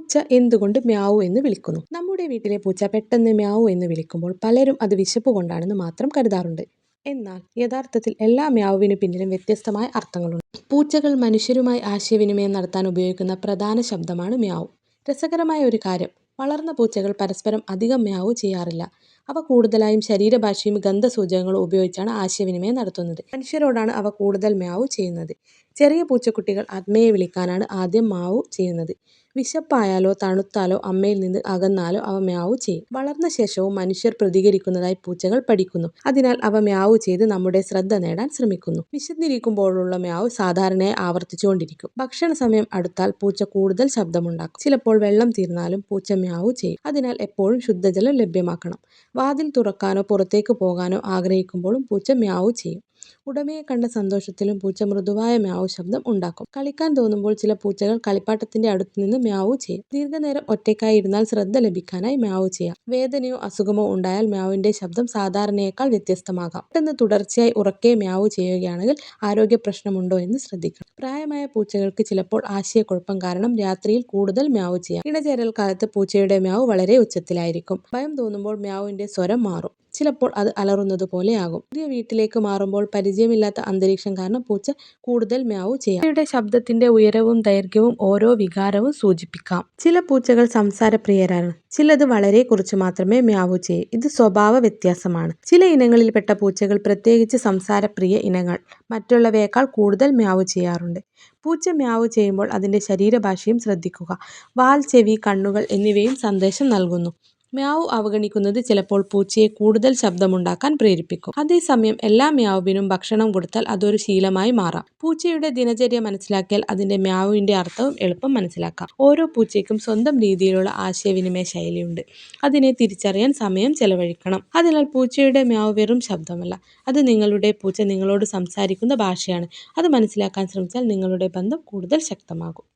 പൂച്ച എന്തുകൊണ്ട് മ്യാവു എന്ന് വിളിക്കുന്നു? നമ്മുടെ വീട്ടിലെ പൂച്ച പെട്ടെന്ന് മ്യാവു എന്ന് വിളിക്കുമ്പോൾ പലരും അത് വിശപ്പ് കൊണ്ടാണെന്ന് മാത്രം കരുതാറുണ്ട്. എന്നാൽ യഥാർത്ഥത്തിൽ എല്ലാ മ്യാവുവിനു പിന്നിലും വ്യത്യസ്തമായ അർത്ഥങ്ങളുണ്ട്. പൂച്ചകൾ മനുഷ്യരുമായി ആശയവിനിമയം നടത്താൻ ഉപയോഗിക്കുന്ന പ്രധാന ശബ്ദമാണ് മ്യാവു. രസകരമായ ഒരു കാര്യം, വളർന്ന പൂച്ചകൾ പരസ്പരം അധികം മ്യാവു ചെയ്യാറില്ല. അവ കൂടുതലായും ശരീരഭാഷയും ഗന്ധസൂചകങ്ങളും ഉപയോഗിച്ചാണ് ആശയവിനിമയം നടത്തുന്നത്. മനുഷ്യരോടാണ് അവ കൂടുതൽ മ്യാവു ചെയ്യുന്നത്. ചെറിയ പൂച്ചക്കുട്ടികൾ അമ്മയെ വിളിക്കാനാണ് ആദ്യം മ്യാവു ചെയ്യുന്നത്. വിശപ്പായാലോ തണുത്താലോ അമ്മയിൽ നിന്ന് അകന്നാലോ അവ മ്യാവു ചെയ്യും. വളർന്ന ശേഷവും മനുഷ്യർ പ്രതികരിക്കുന്നതായി പൂച്ചകൾ പഠിക്കുന്നു. അതിനാൽ അവ മ്യാവു ചെയ്ത് നമ്മുടെ ശ്രദ്ധ നേടാൻ ശ്രമിക്കുന്നു. വിശന്നിരിക്കുമ്പോഴുള്ള മ്യാവു സാധാരണയായി ആവർത്തിച്ചുകൊണ്ടിരിക്കും. ഭക്ഷണ സമയം അടുത്താൽ പൂച്ച കൂടുതൽ ശബ്ദമുണ്ടാക്കും. ചിലപ്പോൾ വെള്ളം തീർന്നാലും പൂച്ച മ്യാവു ചെയ്യും. അതിനാൽ എപ്പോഴും ശുദ്ധജലം ലഭ്യമാക്കണം. വാതിൽ തുറക്കാനോ പുറത്തേക്ക് പോകാനോ ആഗ്രഹിക്കുമ്പോഴും പൂച്ച മ്യാവു ചെയ്യും. ഉടമയെ കണ്ട സന്തോഷത്തിലും പൂച്ച മൃദുവായ മ്യാവു ശബ്ദം ഉണ്ടാക്കും. കളിക്കാൻ തോന്നുമ്പോൾ ചില പൂച്ചകൾ കളിപ്പാട്ടത്തിന്റെ അടുത്തുനിന്ന് മ്യാവു ചെയ്യും. ദീർഘനേരം ഒറ്റയ്ക്കായി ഇരുന്നാൽ ശ്രദ്ധ ലഭിക്കാനായി മ്യാവു ചെയ്യാം. വേദനയോ അസുഖമോ ഉണ്ടായാൽ മ്യാവിന്റെ ശബ്ദം സാധാരണയേക്കാൾ വ്യത്യസ്തമാകാം. പെട്ടെന്ന് തുടർച്ചയായി ഉറക്കെ മ്യാവു ചെയ്യുകയാണെങ്കിൽ ആരോഗ്യ പ്രശ്നമുണ്ടോ എന്ന് ശ്രദ്ധിക്കണം. പ്രായമായ പൂച്ചകൾക്ക് ചിലപ്പോൾ ആശയക്കുഴപ്പം കാരണം രാത്രിയിൽ കൂടുതൽ മ്യാവു ചെയ്യാം. ഇണചേരൽ കാലത്ത് പൂച്ചയുടെ മ്യാവു വളരെ ഉച്ചത്തിലായിരിക്കും. ഭയം തോന്നുമ്പോൾ മ്യാവിന്റെ സ്വരം മാറും. ചിലപ്പോൾ അത് അലറുന്നത് പോലെയാകും. പുതിയ വീട്ടിലേക്ക് മാറുമ്പോൾ പരിചയമില്ലാത്ത അന്തരീക്ഷം കാരണം പൂച്ച കൂടുതൽ മ്യാവു ചെയ്യാം. പൂച്ചയുടെ ശബ്ദത്തിന്റെ ഉയരവും ദൈർഘ്യവും ഓരോ വികാരവും സൂചിപ്പിക്കാം. ചില പൂച്ചകൾ സംസാരപ്രിയരാണ്. ചിലത് വളരെ കുറച്ച് മാത്രമേ മ്യാവു ചെയ്യൂ. ഇത് സ്വഭാവ വ്യത്യാസമാണ്. ചില ഇനങ്ങളിൽപ്പെട്ട പൂച്ചകൾ, പ്രത്യേകിച്ച് സംസാരപ്രിയ ഇനങ്ങൾ, മറ്റുള്ളവയേക്കാൾ കൂടുതൽ മ്യാവു ചെയ്യാറുണ്ട്. പൂച്ച മ്യാവു ചെയ്യുമ്പോൾ അതിന്റെ ശരീരഭാഷയും ശ്രദ്ധിക്കുക. വാൽ, ചെവി, കണ്ണുകൾ എന്നിവയും സന്ദേശം നൽകുന്നു. മ്യാവു അവഗണിക്കുന്നത് ചിലപ്പോൾ പൂച്ചയെ കൂടുതൽ ശബ്ദമുണ്ടാക്കാൻ പ്രേരിപ്പിക്കും. അതേസമയം എല്ലാ മ്യാവുവിനും ഭക്ഷണം കൊടുത്താൽ അതൊരു ശീലമായി മാറാം. പൂച്ചയുടെ ദിനചര്യ മനസ്സിലാക്കിയാൽ അതിന്റെ മ്യാവുവിന്റെ അർത്ഥവും എളുപ്പം മനസ്സിലാക്കാം. ഓരോ പൂച്ചയ്ക്കും സ്വന്തം രീതിയിലുള്ള ആശയവിനിമയ ശൈലിയുണ്ട്. അതിനെ തിരിച്ചറിയാൻ സമയം ചെലവഴിക്കണം. അതിനാൽ പൂച്ചയുടെ മ്യാവു വെറും ശബ്ദമല്ല, അത് നിങ്ങളുടെ പൂച്ച നിങ്ങളോട് സംസാരിക്കുന്ന ഭാഷയാണ്. അത് മനസ്സിലാക്കാൻ ശ്രമിച്ചാൽ നിങ്ങളുടെ ബന്ധം കൂടുതൽ ശക്തമാകും.